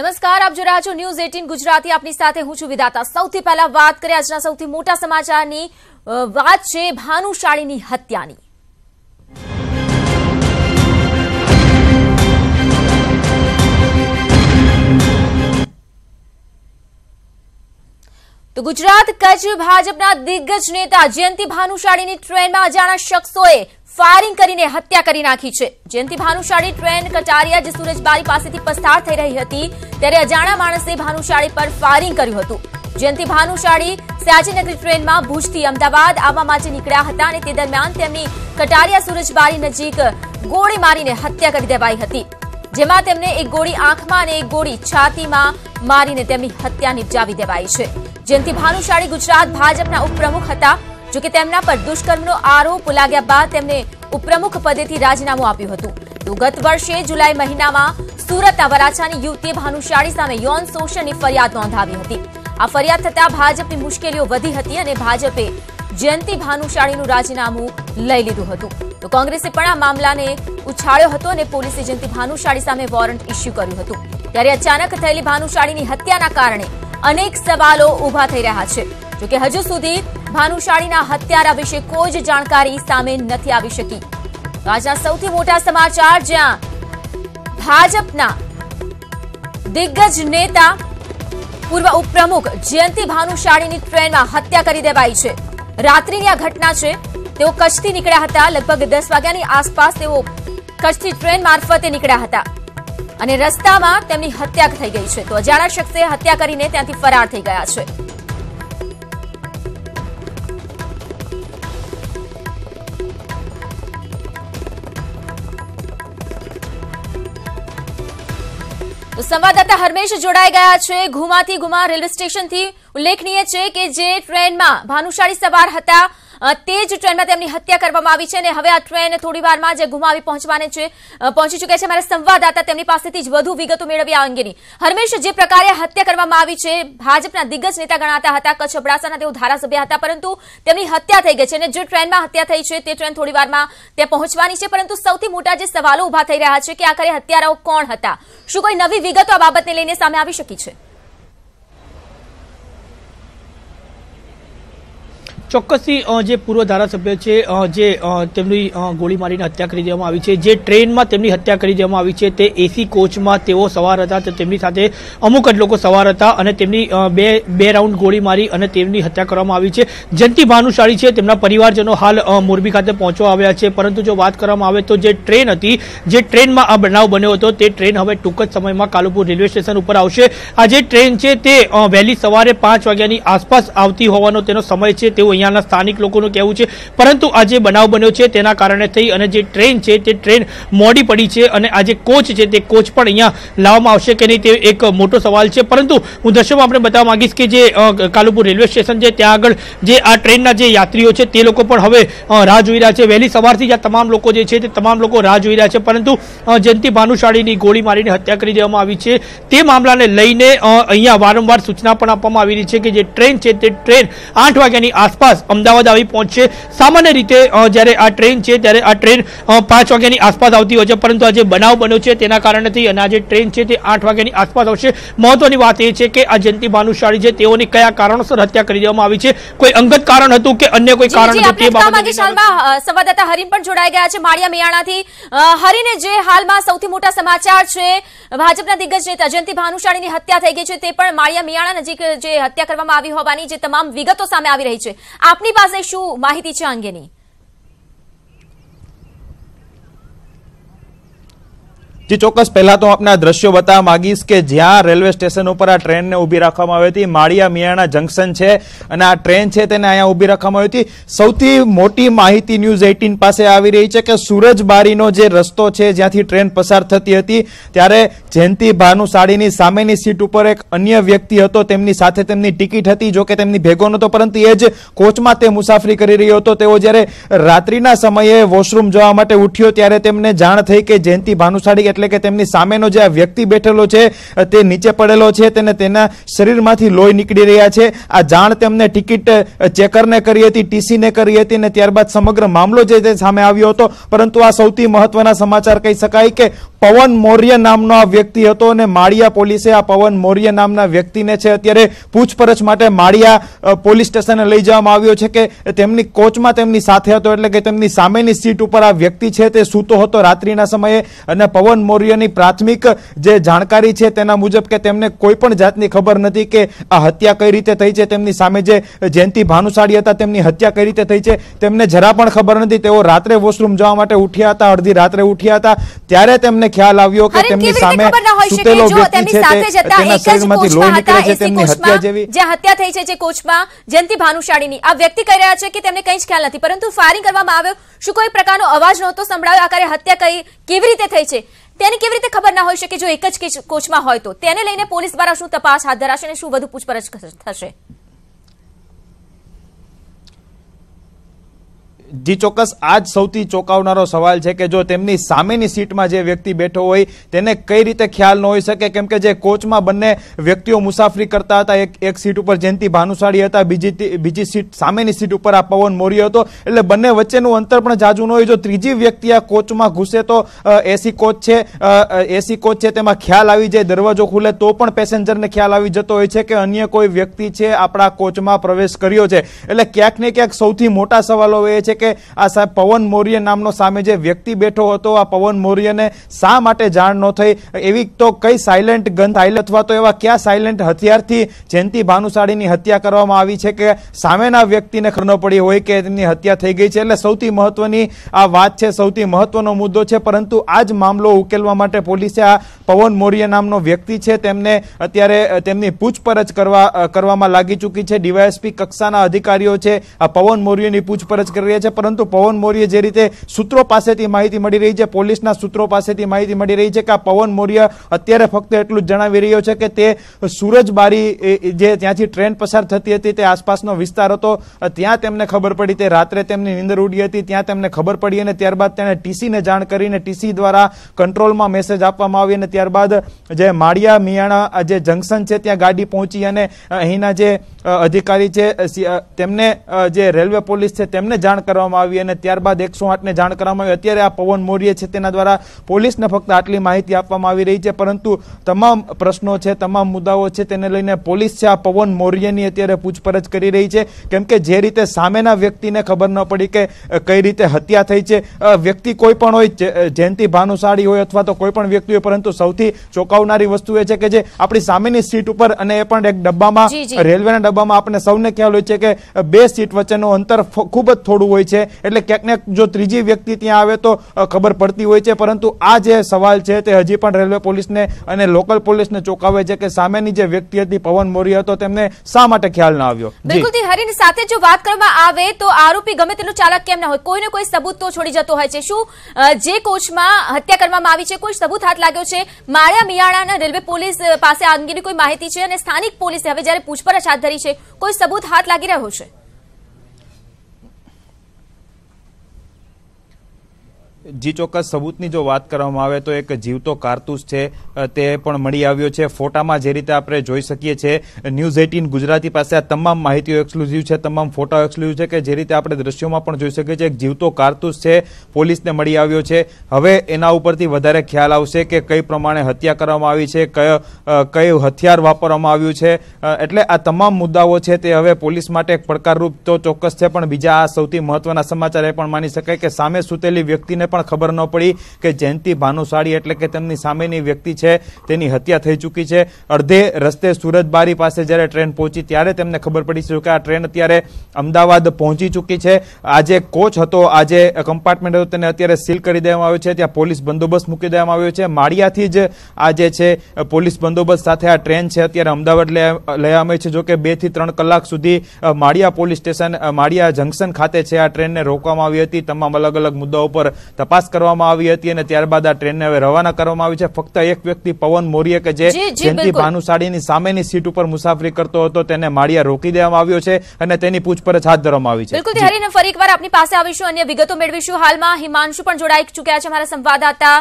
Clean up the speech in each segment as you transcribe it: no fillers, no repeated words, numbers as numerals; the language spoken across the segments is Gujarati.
નમસ્કાર, આપ જોઈ રહ્યા છો ન્યૂઝ 18 ગુજરાતી. આપની સાથે હું છું વિધાતા. સૌથી પહેલા વાત કરીએ આજના સૌથી મોટા સમાચારની. વાત છે ભાનુશાળીની હત્યાની. તો ગુજરાત કચ્છ ભાજપના દિગ્ગજ નેતા જયંતિ ભાનુશાળીની ટ્રેનમાં અજાણ્યા શખ્સોએ ફાયરિંગ કરીને હત્યા કરી નાખી છે. જયંતિ ભાનુશાળી ટ્રેન કટારિયા જે સુરજબારી પાસેથી પસાર થઈ રહી હતી ત્યારે અજાણ્યા માણસે ભાનુશાળી પર ફાયરિંગ કર્યું હતું. જયંતિ ભાનુશાળી સયાજીનગરી ટ્રેનમાં ભુજથી અમદાવાદ આવવા માટે નીકળ્યા હતા અને તે દરમિયાન તેમની કટારિયા સુરજબારી નજીક ગોળી મારીને હત્યા કરી દેવાઈ હતી, જેમાં તેમને એક ગોળી આંખમાં અને એક ગોળી છાતીમાં મારીને તેમની હત્યા નિપજાવી દેવાઈ છે. જયંતિ ભાનુશાળી ગુજરાત ભાજપના ઉપપ્રમુખ હતા. જોકે તેમના પર દુષ્કર્મનો આરોપ લાગ્યા બાદ તેમને ઉપપ્રમુખ પદેથી રાજીનામું આપ્યું હતું. તો ગત વર્ષે જુલાઈ મહિનામાં સુરતના વરાછાની યુવતીએ ભાનુશાળી સામે યૌન શોષણની ફરિયાદ નોંધાવી હતી. આ ફરિયાદ થતા ભાજપની મુશ્કેલીઓ વધી હતી અને ભાજપે જયંતિ ભાનુશાળીનું રાજીનામું લઈ લીધું હતું. તો કોંગ્રેસે પણ આ મામલાને ઉછાળ્યો હતો અને પોલીસે જયંતિ ભાનુશાળી સામે વોરંટ ઇસ્યુ કર્યું હતું. ત્યારે અચાનક થયેલી ભાનુશાળીની હત્યાના કારણે અનેક સવાલો ઉભા થઈ રહ્યા છે. જોકે હજુ સુધી ભાનુશાળીના હત્યારા વિશે કોઈ જ જાણકારી સામે નથી આવી શકી. આજના સૌથી મોટા સમાચાર, જ્યાં ભાજપના દિગ્ગજ નેતા પૂર્વ ઉપપ્રમુખ જયંતિ ભાનુશાળીની ટ્રેનમાં હત્યા કરી દેવાઈ છે. રાત્રિની આ ઘટના છે. તેઓ કચ્છથી નીકળ્યા હતા. લગભગ 10 વાગ્યાની આસપાસ તેઓ કચ્છથી ટ્રેન મારફતે નીકળ્યા હતા અને રસ્તામાં તેમની હત્યા થઈ ગઈ છે. તો અજાણ્યા શખ્સે હત્યા કરીને ત્યાંથી ફરાર થઈ ગયા છે. તો સંવાદદાતા હરમેશ જોડાઈ ગયા છે ઘુમાથી. ઘુમા રેલવે સ્ટેશનથી ઉલ્લેખનીય છે કે જે ટ્રેનમાં ભાનુશાળી સવાર હતા તે જ ટ્રેનમાં તેમની હત્યા કરવામાં આવી છે અને હવે આ ટ્રેન થોડી વારમાં જે ઘુમાવી પહોંચી ચૂક્યા છે. મારા સંવાદદાતા તેમની પાસેથી જ વધુ વિગતો મેળવી આ અંગેની. હરમેશ, જે પ્રકારે હત્યા કરવામાં આવી છે, ભાજપના દિગ્ગજ નેતા ગણાતા હતા, કચ્છ અબડાસાના તેઓ ધારાસભ્ય હતા, પરંતુ તેમની હત્યા થઈ ગઈ છે અને જે ટ્રેનમાં હત્યા થઈ છે તે ટ્રેન થોડી વારમાં ત્યાં પહોંચવાની છે. પરંતુ સૌથી મોટા જે સવાલો ઉભા થઈ રહ્યા છે કે આખરે હત્યારાઓ કોણ હતા? શું કોઈ નવી વિગતો આ બાબતને લઈને સામે આવી શકી છે? ચોક્કસથી જે પૂર્વ ધારાસભ્ય છે જે તેમની ગોળી મારીને હત્યા કરી દેવામાં આવી છે, જે ટ્રેનમાં તેમની હત્યા કરી દેવામાં આવી છે તે એસી કોચમાં તેઓ સવાર હતા. તો તેમની સાથે અમુક જ લોકો સવાર હતા અને તેમની બે રાઉન્ડ ગોળી મારી અને તેમની હત્યા કરવામાં આવી છે. જયંતિ ભાનુશાળી છે તેમના પરિવારજનો હાલ મોરબી ખાતે પહોંચવા આવ્યા છે. પરંતુ જો વાત કરવામાં આવે તો જે ટ્રેન હતી, જે ટ્રેનમાં આ બનાવ બન્યો હતો, તે ટ્રેન હવે ટૂંક જ સમયમાં કાલુપુર રેલવે સ્ટેશન ઉપર આવશે. આ જે ટ્રેન છે તે વહેલી સવારે 5 વાગ્યાની આસપાસ આવતી હોવાનો તેનો સમય છે તેવું અહીંયાના સ્થાનિક લોકોનું કહેવું છે. પરંતુ આ જે બનાવ બન્યો છે તેના કારણે થઈ અને જે ટ્રેન છે તે ટ્રેન મોડી પડી છે અને આ જે કોચ છે તે કોચ પણ અહીંયા લાવવામાં આવશે કે નહીં તે એક મોટો સવાલ છે. પરંતુ હું દ્રશ્યોમાં આપણે બતાવવા માંગીશ કે જે કાલુપુર રેલવે સ્ટેશન છે ત્યાં આગળ જે આ ટ્રેનના જે યાત્રીઓ છે તે લોકો પણ હવે રાહ જોઈ રહ્યા છે. વહેલી સવારથી જ આ તમામ લોકો જે છે તે તમામ લોકો રાહ જોઈ રહ્યા છે. પરંતુ જયંતિ ભાનુશાળીની ગોળી મારીને હત્યા કરી દેવામાં આવી છે તે મામલાને લઈને અહીંયા વારંવાર સૂચના પણ આપવામાં આવી રહી છે કે જે ટ્રેન છે તે ટ્રેન 8 વાગ્યાની આસપાસ અમદાવાદ આવી પહોંચશે. સામાન્ય રીતે જ્યારે આ ટ્રેન છે ત્યારે આ ટ્રેન 5 વાગ્યાની આસપાસ આવતી હોય છે, પરંતુ આ જે બનાવ બન્યો છે તેના કારણેથી અને આ જે ટ્રેન છે તે 8 વાગ્યાની આસપાસ આવશે. મહત્વની વાત એ છે કે આ જયંતિ ભાનુશાળી છે તેઓની કયા કારણોસર હત્યા કરી દેવામાં આવી છે, કોઈ અંગત કારણ હતું કે અન્ય કોઈ કારણ હતું તે બાબતે સંવાદદાતા હરીન પણ જોડાઈ ગયા છે માળિયા મિયાણાથી. હરીને, જે હાલમાં સૌથી મોટા સમાચાર છે, ભાજપના દિગ્ગજ નેતા જયંતિ ભાનુશાળીની હત્યા થઈ ગઈ છે, તે પણ માળિયા મિયાણા નજીક જે હત્યા કરવામાં આવી હોવાની જે તમામ વિગતો સામે આવી રહી છે, આપની પાસે શું માહિતી છે અંગેની? જી ચોક્કસ, પહેલા તો આપને દ્રશ્યો બતાવવા માંગીશ કે જ્યાં રેલવે સ્ટેશન ઉપર આ ટ્રેનને ઉભી રાખવામાં આવી હતી, માળિયા મિયાણા જંકશન છે અને આ ટ્રેન છે તેને અહીંયા ઉભી રાખવામાં આવી હતી. સૌથી મોટી માહિતી ન્યૂઝ 18 પાસે આવી રહી છે કે સુરજબારીનો જે રસ્તો છે જ્યાંથી ટ્રેન પસાર થતી હતી ત્યારે જયંતિ ભાનુશાળીની સામેની સીટ ઉપર એક અન્ય વ્યક્તિ હતો, તેમની સાથે તેમની ટિકિટ હતી. જો કે તેમની ભેગો નહોતો, પરંતુ એ જ કોચમાં તે મુસાફરી કરી રહ્યો હતો. તેઓ જ્યારે રાત્રિના સમયે વોશરૂમ જવા માટે ઉઠ્યો ત્યારે તેમને જાણ થઈ કે જયંતિ ભાનુશાળી એટલે કે તેમની સામેનો જે વ્યક્તિ બેઠેલો છે તે નીચે પડેલો છે, તેને તેના શરીરમાંથી લોહી નીકળી રહ્યા છે. આ જાણ તેમને ટિકિટ ચેકરને કરી હતી, ટીસીને કરી હતી અને ત્યારબાદ સમગ્ર મામલો જે સામે આવ્યો હતો. પરંતુ આ સૌથી મહત્વના સમાચાર કહી શકાય કે પવન મૌર્ય નામનો આ વ્યક્તિ હતો અને માળિયા પોલીસે આ પવન મૌર્ય નામના વ્યક્તિને છે અત્યારે પૂછપરછ માટે માળિયા પોલીસ સ્ટેશને લઈ જવામાં આવ્યો છે કે તેમની કોચમાં તેમની સાથે હતો, એટલે કે તેમની સામેની સીટ ઉપર આ વ્યક્તિ છે તે સૂતો હતો રાત્રિના સમયે. અને પવન મૌર્યની પ્રાથમિક જે જાણકારી છે તેના મુજબ કે તેમને કોઈ પણ જાતની ખબર નથી કે આ હત્યા કઈ રીતે થઈ છે. તેમની સામે જે જયંતિ ભાનુશાળી હતા તેમની હત્યા કઈ રીતે થઈ છે તેમને જરા પણ ખબર નથી. તેઓ રાત્રે વોશરૂમ જવા માટે ઉઠ્યા હતા, અડધી રાત્રે ઉઠ્યા હતા, ત્યારે તેમને ખ્યાલ આવ્યો કે તેમની સામે સૂતેલો વ્યક્તિ છે તેના શરીરમાંથી લોહી નીકળે છે. તેમની હત્યા જેવી જે હત્યા થઈ છે જે કોચમાં જયંતિ ભાનુશાળીની, આ વ્યક્તિ કહી રહ્યા છે કે તેમને કંઈ જ ખ્યાલ નથી, પરંતુ ફાયરિંગ કરવામાં આવ્યો. શું કોઈ પ્રકારનો અવાજ નહોતો સંભળાયો? આખરે હત્યા કેવી રીતે થઈ છે તેની કેવી રીતે ખબર ના હોઈ શકે જો એક જ કોચમાં હોય તો? તેને લઈને પોલીસ દ્વારા શું તપાસ હાથ ધરાશે અને શું વધુ પૂછપરછ થશે? જી ચોક્કસ, આજ સૌથી ચોંકાવનારો સવાલ છે કે જો તેમની સામેની સીટમાં જે વ્યક્તિ બેઠો હોય તેને કઈ રીતે ખ્યાલ ન હોઈ શકે, કેમ કે જે કોચમાં બંને વ્યક્તિઓ મુસાફરી કરતા હતા, એક સીટ ઉપર જયંતિ ભાનુશાળી હતા, બીજી સીટ સામેની સીટ ઉપર આ પવન મૌર્ય હતો, એટલે બંને વચ્ચેનું અંતર પણ જાજુ ન હોય. જો ત્રીજી વ્યક્તિ આ કોચમાં ઘૂસે તો એસી કોચ છે તેમાં ખ્યાલ આવી જાય, દરવાજો ખુલે તો પણ પેસેન્જરને ખ્યાલ આવી જતો હોય છે કે અન્ય કોઈ વ્યક્તિ છે આપણા કોચમાં પ્રવેશ કર્યો છે. એટલે ક્યાંક ને ક્યાંક સૌથી મોટા સવાલો એ છે કે આ સાહેબ પવન મૌર્ય નામનો સામે જે વ્યક્તિ બેઠો હતો, આ પવન મૌર્યને શા માટે જાણ ન થઈ? એવી તો કઈ સાયલેન્ટ ગન અથવા તો એવા કયા સાયલેન્ટ હથિયારથી જયંતિ ભાનુશાળીની હત્યા કરવામાં આવી છે કે સામેના વ્યક્તિને ખબર ન પડી હોય કે તેમની હત્યા થઈ ગઈ છે? એટલે સૌથી મહત્વની આ વાત છે, સૌથી મહત્વનો મુદ્દો છે. પરંતુ આ જ મામલો ઉકેલવા માટે પોલીસે આ પવન મૌર્ય નામનો વ્યક્તિ છે તેમને અત્યારે તેમની પૂછપરછ કરવામાં લાગી ચૂકી છે. ડીવાયએસપી કક્ષાના અધિકારીઓ છે આ પવન મૌર્યની પૂછપરછ કરી રહ્યા છે. પરંતુ પવન મૌર્ય જે રીતે સૂત્રો પાસેથી માહિતી મળી રહી છે, પોલીસના સૂત્રો પાસેથી માહિતી મળી રહી છે કે આ પવન મૌર્ય અત્યારે ફક્ત એટલું જ જણાવી રહ્યો છે કે તે સુરજબારી જે ત્યાંથી ટ્રેન પસાર થતી હતી તે આસપાસનો વિસ્તાર હતો, ત્યાં તેમને ખબર પડી, તે રાત્રે તેમની નીંદર ઉડી હતી, ત્યાં તેમને ખબર પડી અને ત્યારબાદ તેણે ટીસીને જાણ કરીને ટીસી દ્વારા કંટ્રોલમાં મેસેજ આપવામાં આવી અને ત્યારબાદ જે માળિયા મિયાણા જે જંકશન છે ત્યાં ગાડી પહોંચી અને અહીંના જે અધિકારી છે તેમને જે રેલવે પોલીસ છે તેમને જાણ કરવામાં આવી અને ત્યારબાદ 108 ને જાણ કરવામાં આવી. અત્યારે આ પવન મૌર્ય છે તેના દ્વારા પોલીસને ફક્ત આટલી માહિતી આપવામાં આવી રહી છે, પરંતુ તમામ પ્રશ્નો છે, તમામ મુદ્દાઓ છે તેને લઈને પોલીસ છે આ પવન મૌર્યની અત્યારે પૂછપરછ કરી રહી છે. કેમ કે જે રીતે સામેના વ્યક્તિને ખબર ન પડી કે કઈ રીતે હત્યા થઈ છે, વ્યક્તિ કોઈ પણ હોય, જયંતિ ભાનુશાળી હોય અથવા તો કોઈ પણ વ્યક્તિ હોય, પરંતુ સૌથી ચોંકાવનારી વસ્તુ એ છે કે જે આપણી સામેની સીટ ઉપર અને એ પણ એક ડબ્બામાં, રેલવેના ડબ્બામાં આપણને સૌને ખ્યાલ હોય છે કે બે સીટ વચ્ચેનું અંતર ખૂબ જ થોડું હોય છે, એટલે ક્યાંક ને જો ત્રીજી વ્યક્તિ ત્યાં આવે તો ખબર પડતી હોય છે. પરંતુ આ જે સવાલ છે તે હજી પણ રેલવે પોલીસને અને લોકલ પોલીસને ચોંકાવે છે કે સામેની જે વ્યક્તિ હતી પવન મૌર્ય હતો તેમને શા માટે ખ્યાલ ના આવ્યો? બિલકુલ હરીની સાથે જો વાત કરવામાં આવે તો આરોપી ગમે તેટલો ચાલાક કેમ ના હોય, કોઈને કોઈ સબૂત તો છોડી જતો હોય છે. શું જે કોચમાં હત્યા કરવામાં આવી છે કોઈ સબૂત હાથ લાગ્યો છે? માળિયા મિયાણાના રેલવે પોલીસ પાસે આ અંગેની કોઈ માહિતી છે અને સ્થાનિક પોલીસે હવે જયારે પૂછપરછ હાથ ધરી છે કોઈ સબૂત હાથ લાગી રહ્યો છે? જી ચોક્કસ, સબૂતની જો વાત કરવામાં આવે તો એક જીવતો કારતૂસ છે તે પણ મળી આવ્યો છે. ફોટામાં જે રીતે આપણે જોઈ શકીએ છીએ, ન્યૂઝ 18 ગુજરાતી પાસે આ તમામ માહિતીઓ એક્સક્લુઝિવ છે, તમામ ફોટા એક્સક્લુઝિવ છે કે જે રીતે આપણે દ્રશ્યોમાં પણ જોઈ શકીએ છીએ. એક જીવતો કારતૂસ છે પોલીસને મળી આવ્યો છે. હવે એના ઉપરથી વધારે ખ્યાલ આવશે કે કઈ પ્રમાણે હત્યા કરવામાં આવી છે, કયું હથિયાર વાપરવામાં આવ્યું છે. એટલે આ તમામ મુદ્દાઓ છે તે હવે પોલીસ માટે એક પડકારરૂપ તો ચોક્કસ છે, પણ બીજા આ સૌથી મહત્વના સમાચાર એ પણ માની શકાય કે સામે સૂતેલી વ્યક્તિને પણ ખબર ન પડી કે જયંતિ ભાનુશાળી એટલે કે તેમની સામેની વ્યક્તિ છે તેની હત્યા થઈ ચૂકી છે. અડધે રસ્તે સુરજબારી પાસે જ્યારે ટ્રેન પહોંચી ત્યારે તેમને ખબર પડી છે કે આ ટ્રેન અત્યારે અમદાવાદ પહોંચી ચૂકી છે. આ જે કોચ હતો, આ જે કમ્પાર્ટમેન્ટ હતો તેને અત્યારે સીલ કરી દેવામાં આવ્યો છે, ત્યાં પોલીસ બંદોબસ્ત મૂકી દેવામાં આવ્યો છે. માળિયાથી જ આ જે છે પોલીસ બંદોબસ્ત સાથે આ ટ્રેન છે અત્યારે અમદાવાદ લઈ આવી છે. જોકે 2 થી 3 કલાક સુધી માળિયા પોલીસ સ્ટેશન, માળિયા જંકશન ખાતે છે આ ટ્રેનને રોકવામાં આવી હતી. તમામ અલગ અલગ મુદ્દાઓ પર તપાસ કરવામાં આવી હતી અને ત્યારબાદ આ ટ્રેનને હવે રવાના કરવામાં આવી છે. ફક્ત એક વ્યક્તિ પવન મૌર્ય કે જે જયંતિ ભાનુશાળીની સામેની સીટ ઉપર મુસાફરી કરતો હતો તેને માળિયા રોકી દેવામાં આવ્યો છે અને તેની પૂછપરછ હાથ ધરવામાં આવી છે. બિલકુલ હરીને ફરી એકવાર આપની પાસે આવીશું, અન્ય વિગતો મેળવીશું. હાલમાં હિમાંશુ પણ જોડાઈ ચૂક્યા છે, અમારા સંવાદદાતા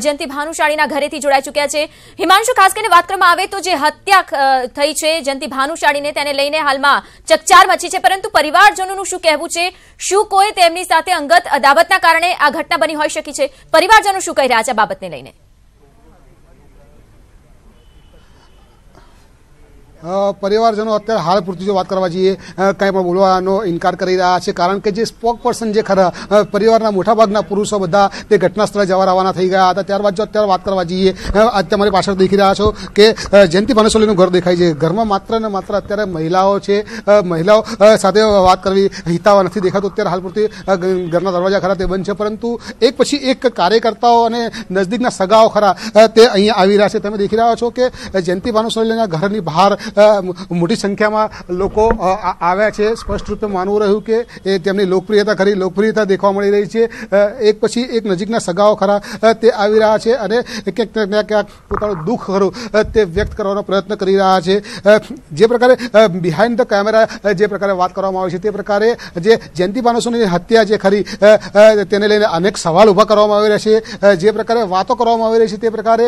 જયંતિ ભાનુશાળીના ઘરેથી જોડાઈ ચૂક્યા છે. હિમાંશુ, ખાસ કરીને વાત કરવામાં આવે તો જે હત્યા થઈ છે જયંતિ ભાનુશાળીને તેને લઈને હાલમાં ચકચાર મચી છે, પરંતુ પરિવારજનોનું શું કહેવું છે? શું કોઈ તેમની સાથે અંગત અદાવતના કારણે આ ઘટના બની હોઈ શકે છે? પરિવારજનો શું કહી રહ્યા છે આ બાબતને લઈને? પરિવારજનો અત્યારે હાલ પૂરતી જો વાત કરવા જઈએ કંઈ પણ બોલવાનો ઇનકાર કરી રહ્યા છે, કારણ કે જે સ્પોક પર્સન જે ખરા પરિવારના મોટાભાગના પુરુષો બધા તે ઘટના સ્થળે જવા રવાના થઈ ગયા હતા. ત્યારબાદ જો અત્યારે વાત કરવા જઈએ, આજ તમારી પાછળ દેખી રહ્યા છો કે જયંતિ ભાનુશાલીનું ઘર દેખાય છે. ઘરમાં માત્ર ને માત્ર અત્યારે મહિલાઓ છે. મહિલાઓ સાથે વાત કરવી હિતાવ નથી દેખાતું. અત્યારે હાલ પૂરતી ઘરના દરવાજા ખરા તે બંધ છે, પરંતુ એક પછી એક કાર્યકર્તાઓ અને નજદીકના સગાઓ ખરા તે અહીંયા આવી રહ્યા છે. તમે દેખી રહ્યા છો કે જયંતિ ભાનુશાલીના ઘરની બહાર મોટી સંખ્યામાં લોકો આવ્યા છે. સ્પષ્ટ રૂપે માનવું રહ્યું કે તેમની લોકપ્રિયતા દેખવા મળી રહી છે. એક પછી એક નજીકના સગાઓ ખરા તે આવી રહ્યા છે અને ક્યાંક પોતાનું દુઃખ ખરું તે વ્યક્ત કરવાનો પ્રયત્ન કરી રહ્યા છે. જે પ્રકારે બિહાઇન્ડ ધ કેમેરા જે પ્રકારે વાત કરવામાં આવે છે તે પ્રકારે જે જયંતિ ભાનુશાલીની હત્યા જે ખરી તેને લઈને અનેક સવાલ ઉભા કરવામાં આવી રહ્યા છે. જે પ્રકારે વાતો કરવામાં આવી રહી છે તે પ્રકારે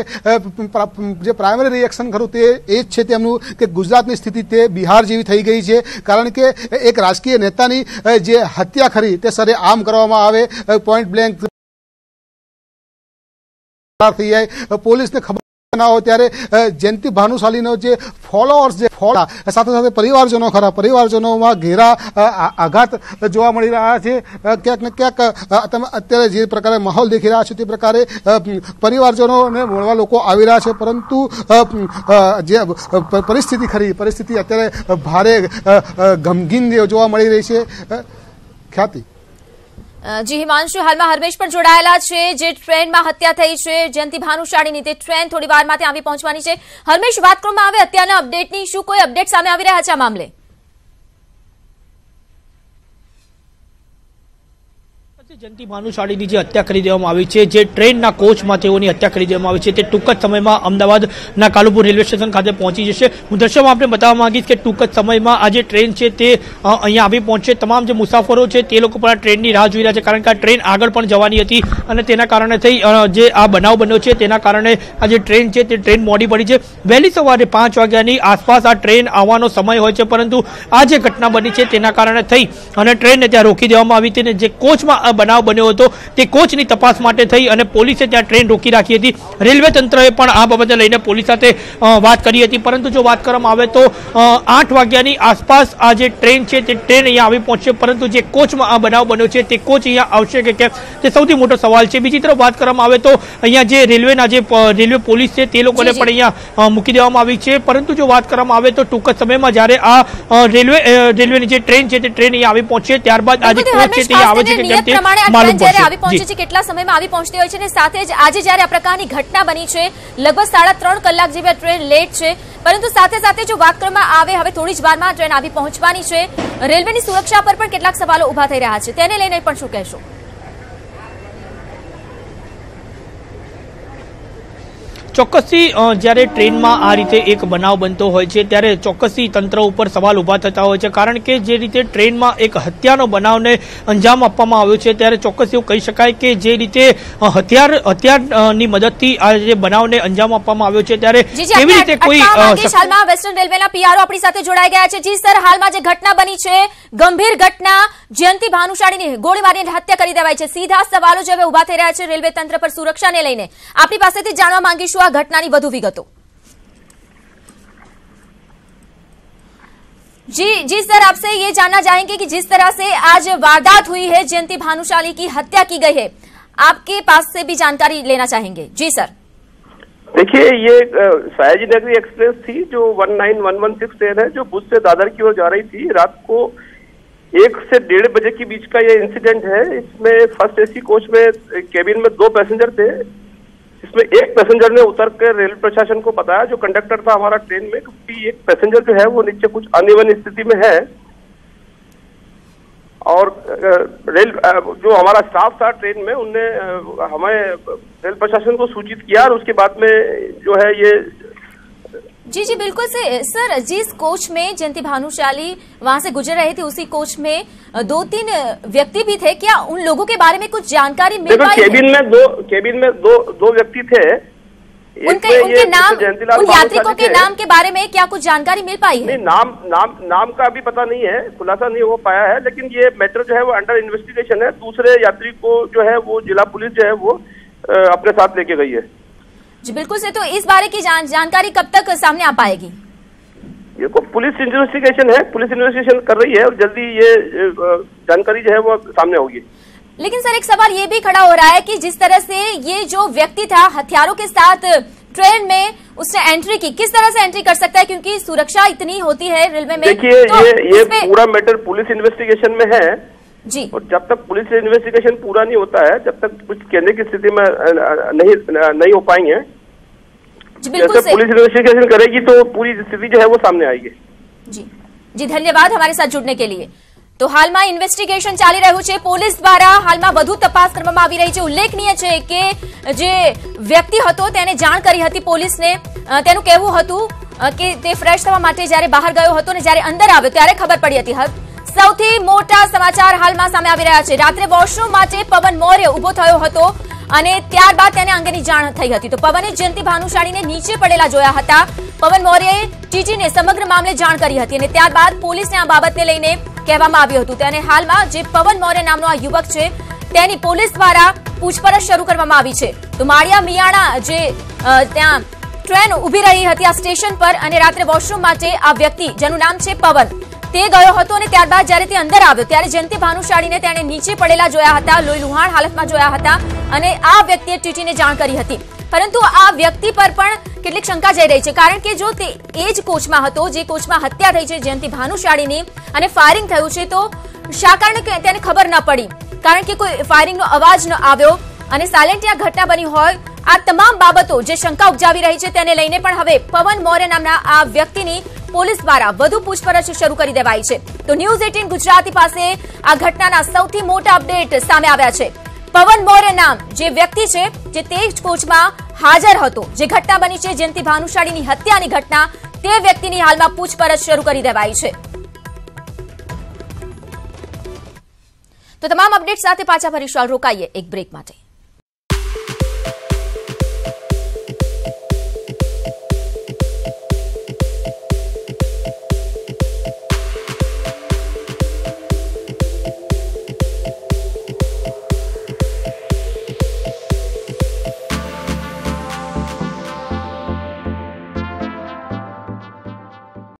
જે પ્રાઇમરી રિએક્શન ખરું તે એ જ છે તેમનું કે ગુજરાતની સ્થિતિ તે બિહાર જેવી થઈ ગઈ છે, કારણ કે એક રાજકીય નેતાની જે હત્યા ખરી તે સરેઆમ કરવામાં આવે, પોઈન્ટ બ્લેન્ક થઈ જાય, પોલીસને ખબર ના હોય ત્યારે જયંતિ ભાનુશાલીનો જે ફોલોઅર્સ સાથે સાથે પરિવારજનો ખરા પરિવારજનોમાં ઘેરા આઘાત જોવા મળી રહ્યા છે. ક્યાંક ને ક્યાંક તમે અત્યારે જે પ્રકારે માહોલ દેખી રહ્યા છો તે પ્રકારે પરિવારજનોને મળવા લોકો આવી રહ્યા છે, પરંતુ જે પરિસ્થિતિ અત્યારે ભારે ગમગીન જોવા મળી રહી છે. ખ્યાતિ જી હિમાંશુ, હાલમાં હરમેશ પણ જોડાયેલા છે. જે ટ્રેનમાં હત્યા થઈ છે જયંતિ ભાનુશાળીની, તે ટ્રેન થોડી વારમાં ત્યાં આવી પહોંચવાની છે. હરમેશ, વાત કરવામાં આવે અત્યારના અપડેટની, શું કોઈ અપડેટ સામે આવી રહ્યા છે આ મામલે? જયંતિ ભાનુશાળીની જે હત્યા કરી દેવામાં આવી છે, જે ટ્રેનના કોચમાં તેઓની હત્યા કરી દેવામાં આવી છે, તે ટૂંક જ સમયમાં અમદાવાદના કાલુપુર રેલવે સ્ટેશન ખાતે પહોંચી જશે. હું દર્શકમાં આપણે બતાવવા માંગીશ કે ટૂંક જ સમયમાં આ જે ટ્રેન છે તે અહીંયા આવી પહોંચશે. તમામ જે મુસાફરો છે તે લોકો પણ આ ટ્રેનની રાહ જોઈ રહ્યા છે, કારણ કે આ ટ્રેન આગળ પણ જવાની હતી અને તેના કારણે થઈ જે આ બનાવ બન્યો છે તેના કારણે આ જે ટ્રેન છે તે ટ્રેન મોડી પડી છે. વહેલી સવારે 5 વાગ્યાની આસપાસ આ ટ્રેન આવવાનો સમય હોય છે, પરંતુ આ જે ઘટના બની છે તેના કારણે થઈ અને ટ્રેનને ત્યાં રોકી દેવામાં આવી હતી. જે કોચમાં બનાવ બન્યો હતો તે કોચની તપાસ માટે થઈ અને પોલીસે ત્યાં ટ્રેન રોકી રાખી હતી. રેલવે તંત્રએ પણ આ બાબતે લઈને પોલીસ સાથે વાત કરી હતી, પરંતુ જો વાત કરવામાં આવે તો 8 વાગ્યાની આસપાસ આ જે ટ્રેન છે તે ટ્રેન અહીંયા આવી પહોંચશે, પરંતુ જે કોચમાં આ બનાવ બન્યો છે તે કોચ અહીંયા આવશે કે કેમ તે સૌથી મોટો સવાલ છે. બીજી તરફ વાત કરવામાં આવે તો અહીંયા જે રેલવે પોલીસ છે તે લોકોને પણ અહીંયા મૂકી દેવામાં આવી છે, પરંતુ જો વાત કરવામાં આવે તો ટૂંક જ સમયમાં જ્યારે આ રેલવેની જે ટ્રેન છે તે ટ્રેન અહીંયા આવી પહોંચશે, ત્યારબાદ આ જે કોચ છે તે આવે છે કે કેમ તે માલુમ પડશે. આવી પહોંચે છે, કેટલા સમયમાં આવી પહોંચતી હોય છે, અને સાથે જ આજે જ્યારે આ પ્રકારની ઘટના બની છે, લગભગ 3.5 કલાક જેવી ટ્રેન લેટ છે, પરંતુ સાથે સાથે જો વાત કરવામાં આવે હવે થોડી જ વારમાં ટ્રેન આવી પહોંચવાની છે. રેલવેની સુરક્ષા પર પણ કેટલાક સવાલો ઉભા થઈ રહ્યા છે, તેને લઈને પણ શું કહેશો? ચોક્કસથી જ્યારે ટ્રેનમાં આ રીતે એક બનાવ બનતો હોય છે ત્યારે ચોક્કસથી તંત્ર ઉપર સવાલ ઊભા થતા હોય છે, કારણ કે જે રીતે ટ્રેનમાં એક હત્યાનો બનાવને અંજામ આપવામાં આવ્યો છે ત્યારે ચોક્કસ એવું કહી શકાય કે જે રીતે હથિયારની મદદથી આ જે બનાવને અંજામ આપવામાં આવ્યો છે ત્યારે કેવી રીતે કોઈ હાલમાં વેસ્ટર્ન રેલવેના પીઆરઓ આપણી સાથે જોડાઈ ગયા છે. જી સર, હાલમાં જે ઘટના બની છે, ગંભીર ઘટના, જયંતિ ભાનુશાળીની ગોળી મારીને હત્યા કરી દેવાઈ છે. સીધા સવાલો જે હવે ઉભા થઈ રહ્યા છે રેલવે તંત્ર પર સુરક્ષાને લઈને, આપણી પાસેથી જાણવા માંગીશું આ घटना વધુ વિગતો. जी सर, आपसे ये जानना चाहेंगे कि जिस तरह से आज वारदात हुई है, जयंति भानुशाली की हत्या की गई है, आपके पास से भी जानकारी लेना चाहेंगे. जी सर. देखिए, ये सयाजी नगरी एक्सप्रेस थी जो 19116 ट्रेन है जो भुज से दादर की ओर जा रही थी. रात को 1 से 1:30 बजे के बीच का ये इंसिडेंट है. इसमें फर्स्ट एसी कोच में केबिन में 2 पैसेंजर थे. इसमें एक पैसेंजर ने उतर कर रेल प्रशासन को बताया, जो कंडक्टर था हमारा ट्रेन में, क्योंकि एक पैसेंजर जो है वो नीचे कुछ अनइवन स्थिति में है, और रेल जो हमारा स्टाफ था ट्रेन में उनने हमें रेल प्रशासन को सूचित किया, और उसके बाद में जो है ये जी बिल्कुल से सर, जिस कोच में जयंति भानुशाली वहां से गुजर रहे थे उसी कोच में 2-3 व्यक्ति भी थे. क्या उन लोगों के बारे में कुछ जानकारी मिल पाई? केबिन में दो व्यक्ति थे. उनके नाम, उन यात्रिकों के नाम के बारे में क्या कुछ जानकारी मिल पाई है? नहीं, नाम का अभी पता नहीं है, खुलासा नहीं हो पाया है, लेकिन ये मैटर जो है वो अंडर इन्वेस्टिगेशन है. दूसरे यात्री को जो है वो जिला पुलिस जो है वो अपने साथ लेके गई है. जी बिल्कुल से. तो इस बारे की जानकारी कब तक सामने आ पाएगी? ये को पुलिस इन्वेस्टिगेशन है, पुलिस इन्वेस्टिगेशन कर रही है और जल्दी ये जानकारी जो है वो सामने होगी। लेकिन सर एक सवाल ये भी खड़ा हो रहा है कि जिस तरह से ये जो व्यक्ति था हथियारों के साथ ट्रेन में उसने एंट्री की, किस तरह से एंट्री कर सकता है, क्योंकि सुरक्षा इतनी होती है रेलवे में। देखिए तो ये पूरा मैटर पुलिस इन्वेस्टिगेशन में है जी, और जब तक पुलिस इन्वेस्टिगेशन पूरा नहीं होता है तब तक कुछ कहने की स्थिति में नहीं हो पाएंगे। जैसे पुलिस इन्वेस्टिगेशन करेगी तो पूरी स्थिति जो है वो सामने आएगी। जी जी, धन्यवाद हमारे साथ जुड़ने के लिए। तो હાલમાં ઇન્વેસ્ટિગેશન ચાલી રહ્યું છે, પોલીસ દ્વારા હાલમાં વધુ તપાસ કરવામાં આવી રહી છે। ઉલ્લેખનીય છે કે જે વ્યક્તિ હતો તેને જાણ કરી હતી પોલીસને, તેનું કહેવું હતું કે તે ફ્રેશ થવા માટે જ્યારે બહાર ગયો હતો ને જ્યારે અંદર આવ્યો ત્યારે ખબર પડી હતી। સૌથી મોટા સમાચાર હાલમાં સામે આવી રહ્યા છે। રાત્રે વોશરૂમ માટે પવન મૌર્ય ઉભો થયો હતો અને ત્યારબાદ તેને અંગેની જાણ થઈ હતી। તો પવને જયંતિ ભાનુશાળીને નીચે પડેલા જોયા હતા। પવન મૌર્યએ ટીટીને સમગ્ર મામલે જાણ કરી હતી અને ત્યારબાદ પોલીસને આ બાબતને લઈને કહેવામાં આવ્યું હતું। તેને હાલમાં જે પવન મૌર્ય નામનો આ યુવક છે તેની પોલીસ દ્વારા પૂછપરછ શરૂ કરવામાં આવી છે। તો માળિયા મિયાણા જે ત્યાં ટ્રેન ઉભી રહી હતી આ સ્ટેશન પર અને રાત્રે વોશરૂમ માટે આ વ્યક્તિ જેનું નામ છે પવન તે ગયો હતો અને ત્યારબાદ જ્યારે તે અંદર આવ્યો ત્યારે જયંતિ ભાનુશાળીને તેણે નીચે પડેલા જોયા હતા, લોહીલુહાણ હાલતમાં જોયા હતા અને આ વ્યક્તિએ ટીટીને જાણ કરી હતી। પરંતુ આ વ્યક્તિ પર પણ કેટલીક શંકા જઈ રહી છે, કારણ કે જો તે એ જ કોચમાં હતો જે કોચમાં હત્યા થઈ છે જયંતિ ભાનુશાળીની અને ફાયરિંગ થયું છે તો શા કારણે તેને ખબર ન પડી, કારણ કે કોઈ ફાયરિંગનો અવાજ ન આવ્યો અને સાયલેન્ટ આ ઘટના બની હોય। આ તમામ બાબતો જે શંકા ઉપજાવી રહી છે તેને લઈને પણ હવે પવન મૌર્ય નામના આ વ્યક્તિની પોલીસ દ્વારા વધુ પૂછપરછ શરૂ કરી દેવાઈ છે। તો ન્યૂઝ 18 ગુજરાતી પાસે આ ઘટનાના સૌથી મોટા અપડેટ સામે આવ્યા છે। પવન મૌર્ય નામ જે વ્યક્તિ છે જે તે જ કોચમાં હાજર હતો, જે ઘટના બની છે જયંતિ ભાનુશાળીની હત્યાની ઘટના, તે વ્યક્તિની હાલમાં પૂછપરછ શરૂ કરી દેવાઈ છે। તો તમામ અપડેટ સાથે પાછા ફરીશું, રોકાઈએ એક બ્રેક માટે।